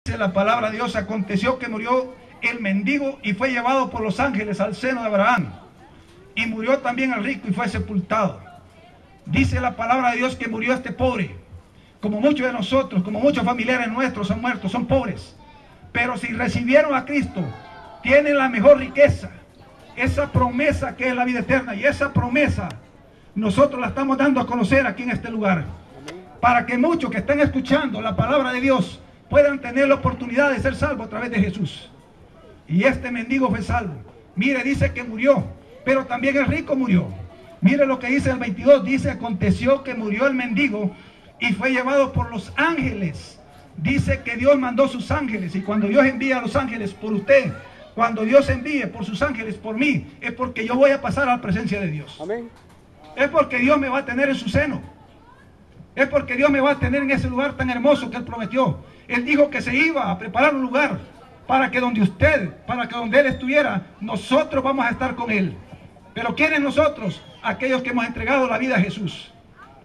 Dice la palabra de Dios: aconteció que murió el mendigo y fue llevado por los ángeles al seno de Abraham. Y murió también el rico y fue sepultado. Dice la palabra de Dios que murió este pobre, como muchos de nosotros, como muchos familiares nuestros han muerto, son pobres. Pero si recibieron a Cristo, tienen la mejor riqueza, esa promesa que es la vida eterna. Y esa promesa nosotros la estamos dando a conocer aquí en este lugar, para que muchos que están escuchando la palabra de Dios puedan tener la oportunidad de ser salvos a través de Jesús. Y este mendigo fue salvo. Mire, dice que murió, pero también el rico murió. Mire lo que dice el 22, dice: aconteció que murió el mendigo y fue llevado por los ángeles. Dice que Dios mandó sus ángeles, y cuando Dios envía a los ángeles por usted, cuando Dios envíe por sus ángeles por mí, es porque yo voy a pasar a la presencia de Dios. Amén. Es porque Dios me va a tener en su seno. Es porque Dios me va a tener en ese lugar tan hermoso que Él prometió. Él dijo que se iba a preparar un lugar para que donde Él estuviera, nosotros vamos a estar con Él. Pero ¿quiénes nosotros? Aquellos que hemos entregado la vida a Jesús.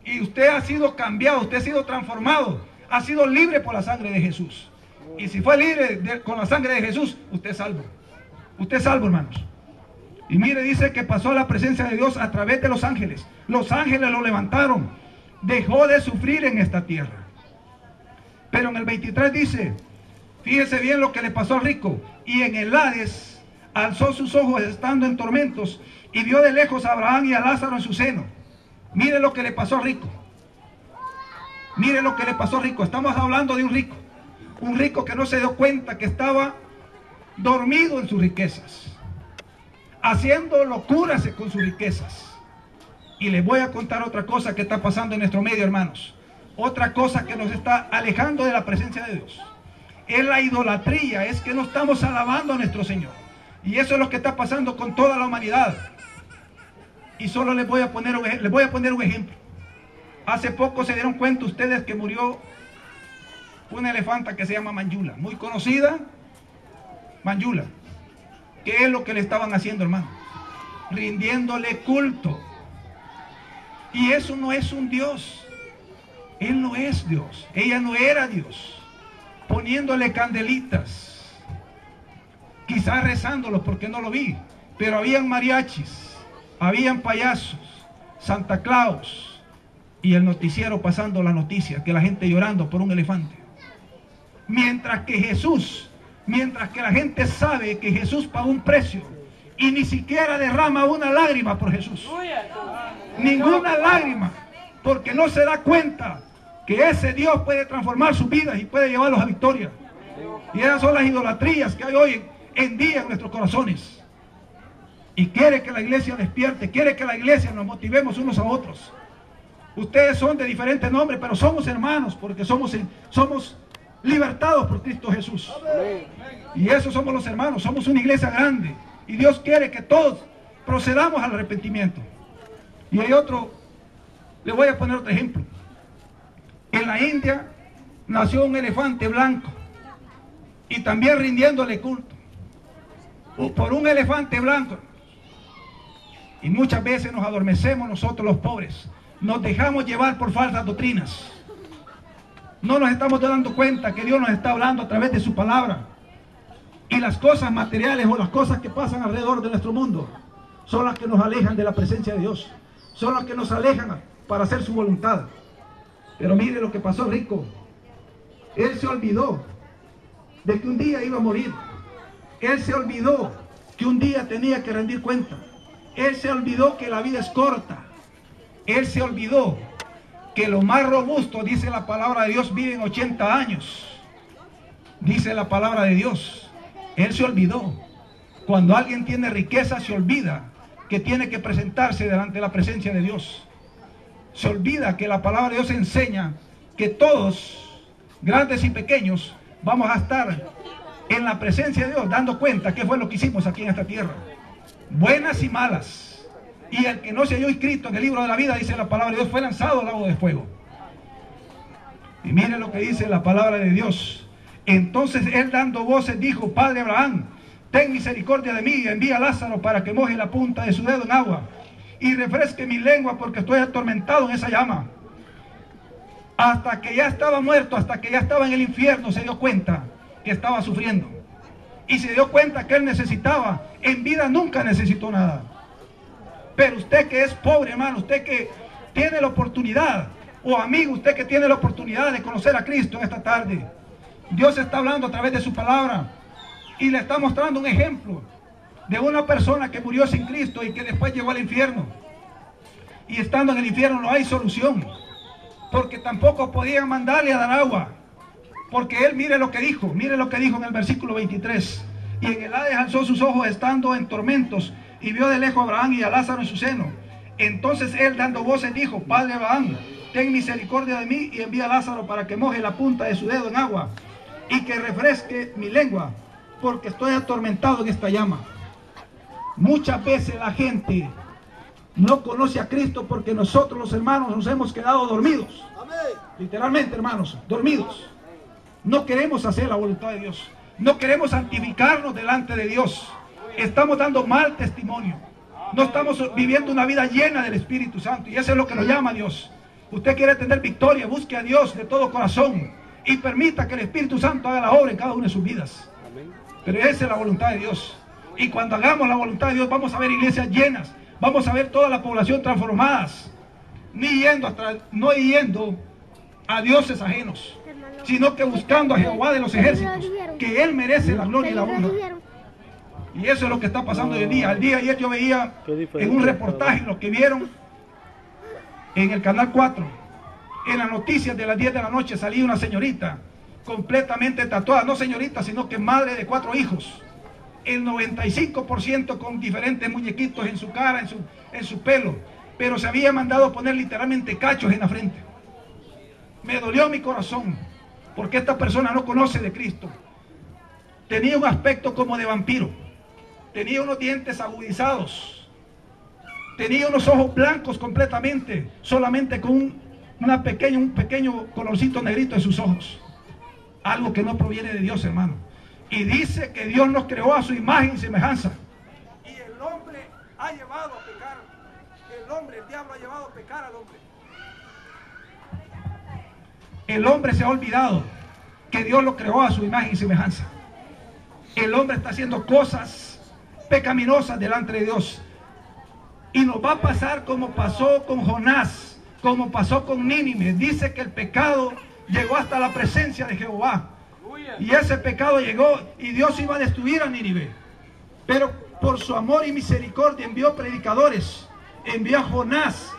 Y usted ha sido cambiado, usted ha sido transformado, ha sido libre por la sangre de Jesús. Y si fue libre con la sangre de Jesús, usted es salvo. Usted es salvo, hermanos. Y mire, dice que pasó a la presencia de Dios a través de los ángeles. Los ángeles lo levantaron. Dejó de sufrir en esta tierra. Pero en el 23 dice, fíjese bien lo que le pasó al rico. Y en el Hades alzó sus ojos estando en tormentos y vio de lejos a Abraham y a Lázaro en su seno. Mire lo que le pasó al rico. Mire lo que le pasó al rico. Estamos hablando de un rico. Un rico que no se dio cuenta que estaba dormido en sus riquezas, haciendo locuras con sus riquezas. Y les voy a contar otra cosa que está pasando en nuestro medio, hermanos. Otra cosa que nos está alejando de la presencia de Dios. Es la idolatría, es que no estamos alabando a nuestro Señor. Y eso es lo que está pasando con toda la humanidad. Y solo les voy a poner un ejemplo. Hace poco se dieron cuenta ustedes que murió una elefanta que se llama Manjula, muy conocida, Manjula. ¿Qué es lo que le estaban haciendo, hermano? Rindiéndole culto. Y eso no es un Dios. Él no es Dios. Ella no era Dios. Poniéndole candelitas. Quizás rezándolo porque no lo vi. Pero habían mariachis, habían payasos, Santa Claus y el noticiero pasando la noticia, que la gente llorando por un elefante. Mientras que la gente sabe que Jesús pagó un precio y ni siquiera derrama una lágrima por Jesús. Ninguna lágrima, porque no se da cuenta que ese Dios puede transformar sus vidas y puede llevarlos a victoria. Y esas son las idolatrías que hay hoy en día en nuestros corazones. Y quiere que la iglesia despierte, quiere que la iglesia nos motivemos unos a otros. Ustedes son de diferentes nombres, pero somos hermanos, porque somos libertados por Cristo Jesús. Y esos somos los hermanos, somos una iglesia grande. Y Dios quiere que todos procedamos al arrepentimiento. Y hay otro, le voy a poner otro ejemplo. En la India nació un elefante blanco y también rindiéndole culto por un elefante blanco. Y muchas veces nos adormecemos nosotros los pobres, nos dejamos llevar por falsas doctrinas. No nos estamos dando cuenta que Dios nos está hablando a través de su palabra. Y las cosas materiales o las cosas que pasan alrededor de nuestro mundo son las que nos alejan de la presencia de Dios. Son las que nos alejan para hacer su voluntad. Pero mire lo que pasó al rico. Él se olvidó de que un día iba a morir. Él se olvidó que un día tenía que rendir cuenta. Él se olvidó que la vida es corta. Él se olvidó que lo más robusto, dice la palabra de Dios, viven 80 años. Dice la palabra de Dios. Él se olvidó. Cuando alguien tiene riqueza, se olvida que tiene que presentarse delante de la presencia de Dios. Se olvida que la palabra de Dios enseña que todos, grandes y pequeños, vamos a estar en la presencia de Dios, dando cuenta qué fue lo que hicimos aquí en esta tierra. Buenas y malas. Y el que no se halló inscrito en el libro de la vida, dice la palabra de Dios, fue lanzado al lago de fuego. Y miren lo que dice la palabra de Dios. Entonces él, dando voces, dijo: Padre Abraham, ten misericordia de mí y envía a Lázaro para que moje la punta de su dedo en agua y refresque mi lengua, porque estoy atormentado en esa llama. Hasta que ya estaba muerto, hasta que ya estaba en el infierno, se dio cuenta que estaba sufriendo. Y se dio cuenta que él necesitaba. En vida nunca necesitó nada. Pero usted que es pobre, hermano, usted que tiene la oportunidad, o amigo, usted que tiene la oportunidad de conocer a Cristo en esta tarde, Dios está hablando a través de su palabra y le está mostrando un ejemplo de una persona que murió sin Cristo y que después llegó al infierno. Y estando en el infierno no hay solución, porque tampoco podían mandarle a dar agua, porque él, mire lo que dijo en el versículo 23: y en el Hades alzó sus ojos estando en tormentos, y vio de lejos a Abraham y a Lázaro en su seno. Entonces él, dando voces, dijo: Padre Abraham, ten misericordia de mí y envía a Lázaro para que moje la punta de su dedo en agua y que refresque mi lengua, porque estoy atormentado en esta llama. Muchas veces la gente no conoce a Cristo porque nosotros, los hermanos, nos hemos quedado dormidos. Literalmente, hermanos, dormidos. No queremos hacer la voluntad de Dios. No queremos santificarnos delante de Dios. Estamos dando mal testimonio. No estamos viviendo una vida llena del Espíritu Santo. Y eso es lo que nos llama Dios. Usted quiere tener victoria, busque a Dios de todo corazón y permita que el Espíritu Santo haga la obra en cada una de sus vidas. Pero esa es la voluntad de Dios. Y cuando hagamos la voluntad de Dios, vamos a ver iglesias llenas. Vamos a ver toda la población transformadas. No yendo a dioses ajenos, sino que buscando a Jehová de los ejércitos, que Él merece la gloria y la honra. Y eso es lo que está pasando hoy en día. Al día de ayer yo veía en un reportaje, lo que vieron en el canal 4, en las noticias de las 10 de la noche, salía una señorita completamente tatuada, no señorita, sino que madre de 4 hijos, el 95% con diferentes muñequitos en su cara, en su pelo, pero se había mandado poner literalmente cachos en la frente. Me dolió mi corazón, porque esta persona no conoce de Cristo. Tenía un aspecto como de vampiro, tenía unos dientes agudizados, tenía unos ojos blancos completamente, solamente con un pequeño colorcito negrito en sus ojos. Algo que no proviene de Dios, hermano. Y dice que Dios nos creó a su imagen y semejanza. Y el hombre ha llevado a pecar. El diablo ha llevado a pecar al hombre. El hombre se ha olvidado que Dios lo creó a su imagen y semejanza. El hombre está haciendo cosas pecaminosas delante de Dios. Y nos va a pasar como pasó con Jonás, como pasó con Nínive. Dice que el pecado llegó hasta la presencia de Jehová. Y ese pecado llegó y Dios iba a destruir a Nínive. Pero por su amor y misericordia envió predicadores, envió a Jonás.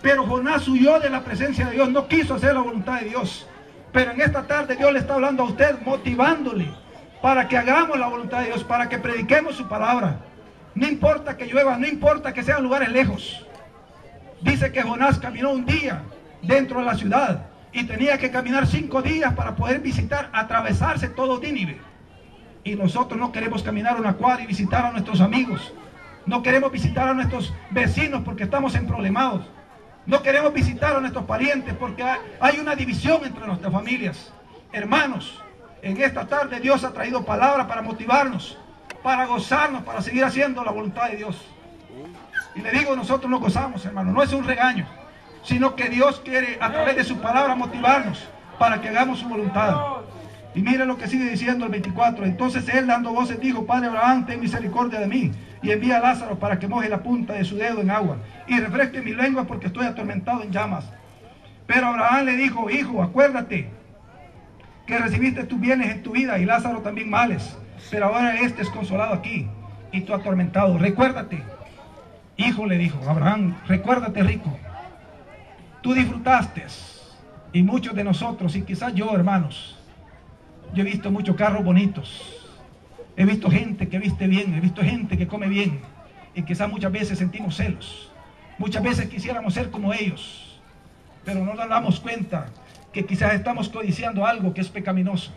Pero Jonás huyó de la presencia de Dios, no quiso hacer la voluntad de Dios. Pero en esta tarde Dios le está hablando a usted, motivándole para que hagamos la voluntad de Dios, para que prediquemos su palabra. No importa que llueva, no importa que sean lugares lejos. Dice que Jonás caminó un día dentro de la ciudad y tenía que caminar 5 días para poder visitar, atravesarse todo Nínive. Y nosotros no queremos caminar una cuadra y visitar a nuestros amigos. No queremos visitar a nuestros vecinos porque estamos emproblemados. No queremos visitar a nuestros parientes porque hay una división entre nuestras familias. Hermanos, en esta tarde Dios ha traído palabra para motivarnos, para gozarnos, para seguir haciendo la voluntad de Dios. Y le digo, nosotros nos gozamos, hermano, no es un regaño, sino que Dios quiere a través de su palabra motivarnos para que hagamos su voluntad. Y mire lo que sigue diciendo el 24. Entonces él, dando voces, dijo: Padre Abraham, ten misericordia de mí y envía a Lázaro para que moje la punta de su dedo en agua y refresque mi lengua, porque estoy atormentado en llamas. Pero Abraham le dijo: Hijo, acuérdate que recibiste tus bienes en tu vida y Lázaro también males, pero ahora este es consolado aquí y tú atormentado. Recuérdate, hijo, le dijo Abraham, recuérdate, rico, tú disfrutaste, y muchos de nosotros, y quizás yo, hermanos, yo he visto muchos carros bonitos, he visto gente que viste bien, he visto gente que come bien, y quizás muchas veces sentimos celos, muchas veces quisiéramos ser como ellos, pero no nos damos cuenta que quizás estamos codiciando algo que es pecaminoso.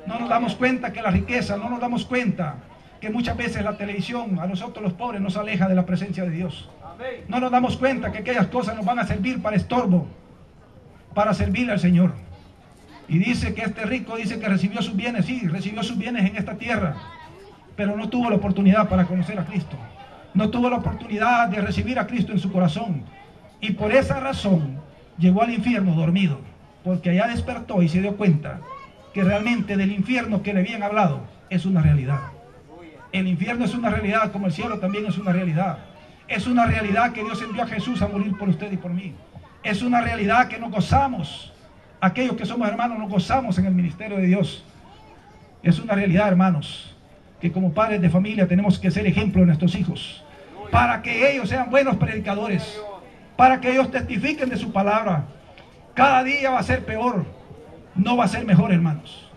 No nos damos cuenta que la riqueza, no nos damos cuenta que muchas veces la televisión a nosotros los pobres nos aleja de la presencia de Dios. No nos damos cuenta que aquellas cosas nos van a servir para estorbo, para servirle al Señor. Y dice que este rico dice que recibió sus bienes, sí, recibió sus bienes en esta tierra, pero no tuvo la oportunidad para conocer a Cristo. No tuvo la oportunidad de recibir a Cristo en su corazón. Y por esa razón llegó al infierno dormido, porque allá despertó y se dio cuenta que realmente del infierno que le habían hablado es una realidad. El infierno es una realidad, como el cielo también es una realidad. Es una realidad que Dios envió a Jesús a morir por usted y por mí. Es una realidad que nos gozamos. Aquellos que somos hermanos nos gozamos en el ministerio de Dios. Es una realidad, hermanos, que como padres de familia tenemos que ser ejemplo de nuestros hijos, para que ellos sean buenos predicadores, para que ellos testifiquen de su palabra. Cada día va a ser peor, no va a ser mejor, hermanos.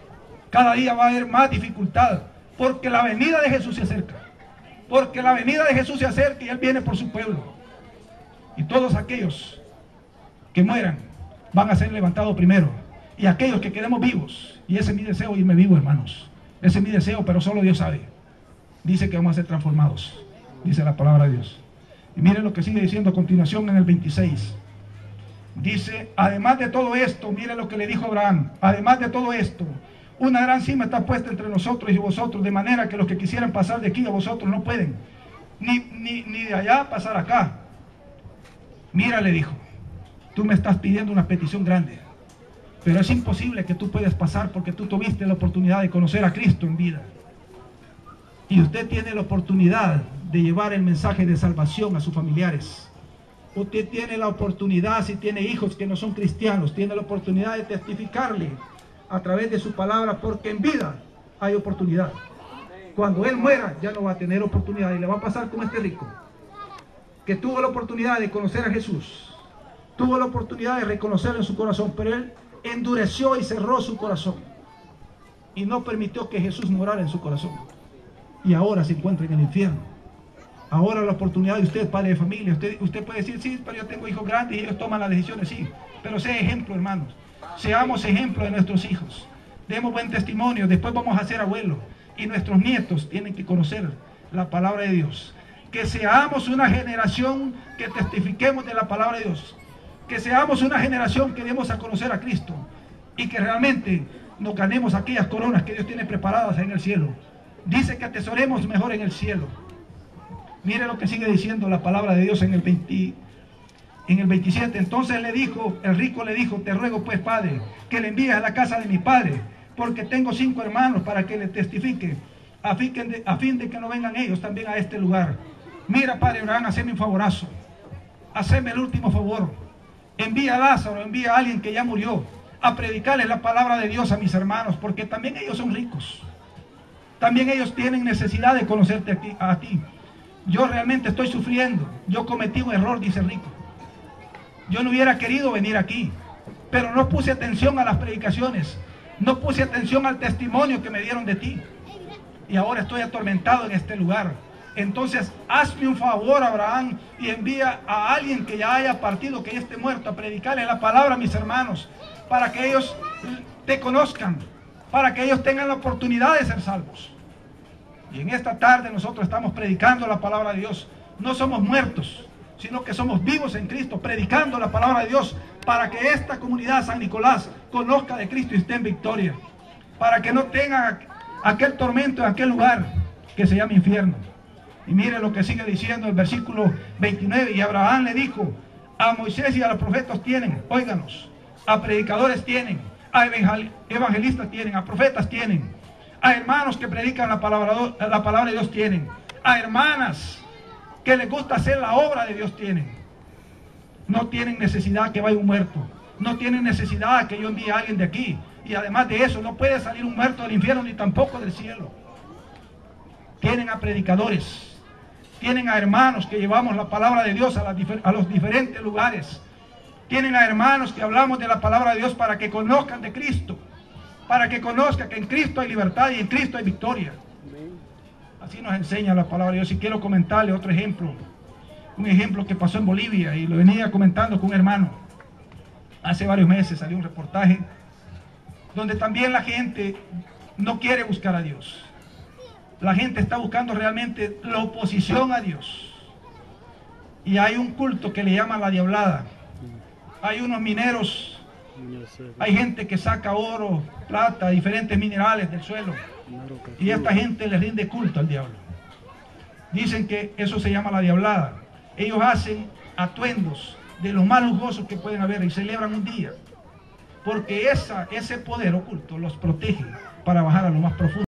Cada día va a haber más dificultad, porque la venida de Jesús se acerca. Porque la venida de Jesús se acerca y Él viene por su pueblo. Y todos aquellos que mueran van a ser levantados primero. Y aquellos que quedemos vivos, y ese es mi deseo, irme vivo, hermanos. Ese es mi deseo, pero solo Dios sabe. Dice que vamos a ser transformados, dice la palabra de Dios. Y miren lo que sigue diciendo a continuación en el 26. Dice, además de todo esto, miren lo que le dijo Abraham, además de todo esto, una gran cima está puesta entre nosotros y vosotros, de manera que los que quisieran pasar de aquí a vosotros no pueden, ni de allá pasar acá. Mira, le dijo, tú me estás pidiendo una petición grande, pero es imposible que tú puedas pasar porque tú tuviste la oportunidad de conocer a Cristo en vida. Y usted tiene la oportunidad de llevar el mensaje de salvación a sus familiares. Usted tiene la oportunidad, si tiene hijos que no son cristianos, tiene la oportunidad de testificarle a través de su palabra, porque en vida hay oportunidad. Cuando él muera ya no va a tener oportunidad, y le va a pasar como este rico, que tuvo la oportunidad de conocer a Jesús, tuvo la oportunidad de reconocerlo en su corazón, pero él endureció y cerró su corazón y no permitió que Jesús morara en su corazón, y ahora se encuentra en el infierno. Ahora la oportunidad de usted, padre de familia, usted puede decir, sí, pero yo tengo hijos grandes y ellos toman las decisiones, sí, pero sea ejemplo, hermanos. Seamos ejemplo de nuestros hijos, demos buen testimonio, después vamos a ser abuelos y nuestros nietos tienen que conocer la palabra de Dios. Que seamos una generación que testifiquemos de la palabra de Dios, que seamos una generación que demos a conocer a Cristo y que realmente nos ganemos aquellas coronas que Dios tiene preparadas en el cielo. Dice que atesoremos mejor en el cielo. Mire lo que sigue diciendo la palabra de Dios en el 27. Entonces le dijo, el rico le dijo, te ruego pues, padre, que le envíes a la casa de mi padre, porque tengo 5 hermanos para que le testifique, a fin de que no vengan ellos también a este lugar. Mira, padre Abraham, haceme un favorazo, haceme el último favor, envía a Lázaro, envía a alguien que ya murió, a predicarles la palabra de Dios a mis hermanos, porque también ellos son ricos, también ellos tienen necesidad de conocerte a ti. Yo realmente estoy sufriendo, yo cometí un error, dice el rico. Yo no hubiera querido venir aquí, pero no puse atención a las predicaciones, no puse atención al testimonio que me dieron de ti, y ahora estoy atormentado en este lugar. Entonces hazme un favor, Abraham, y envía a alguien que ya haya partido, que ya esté muerto, a predicarle la palabra a mis hermanos, para que ellos te conozcan, para que ellos tengan la oportunidad de ser salvos. Y en esta tarde nosotros estamos predicando la palabra de Dios. No somos muertos, sino que somos vivos en Cristo, predicando la palabra de Dios, para que esta comunidad San Nicolás conozca de Cristo y esté en victoria, para que no tenga aquel tormento en aquel lugar que se llama infierno. Y mire lo que sigue diciendo el versículo 29, y Abraham le dijo, a Moisés y a los profetas tienen, óiganos, a predicadores tienen, a evangelistas tienen, a profetas tienen, a hermanos que predican la palabra de Dios tienen, a hermanas que les gusta hacer la obra de Dios tienen. No tienen necesidad que vaya un muerto, no tienen necesidad que yo envíe a alguien de aquí, y además de eso no puede salir un muerto del infierno ni tampoco del cielo. Tienen a predicadores, tienen a hermanos que llevamos la palabra de Dios a los diferentes lugares, tienen a hermanos que hablamos de la palabra de Dios para que conozcan de Cristo, para que conozcan que en Cristo hay libertad y en Cristo hay victoria. Así nos enseña la palabra de Dios. Y quiero comentarle otro ejemplo, un ejemplo que pasó en Bolivia, y lo venía comentando con un hermano. Hace varios meses salió un reportaje donde también la gente no quiere buscar a Dios. La gente está buscando realmente la oposición a Dios. Y hay un culto que le llaman la diablada. Hay unos mineros, hay gente que saca oro, plata, diferentes minerales del suelo, y esta gente le rinde culto al diablo. Dicen que eso se llama la diablada. Ellos hacen atuendos de los más lujosos que pueden haber y celebran un día. porque ese poder oculto los protege para bajar a lo más profundo.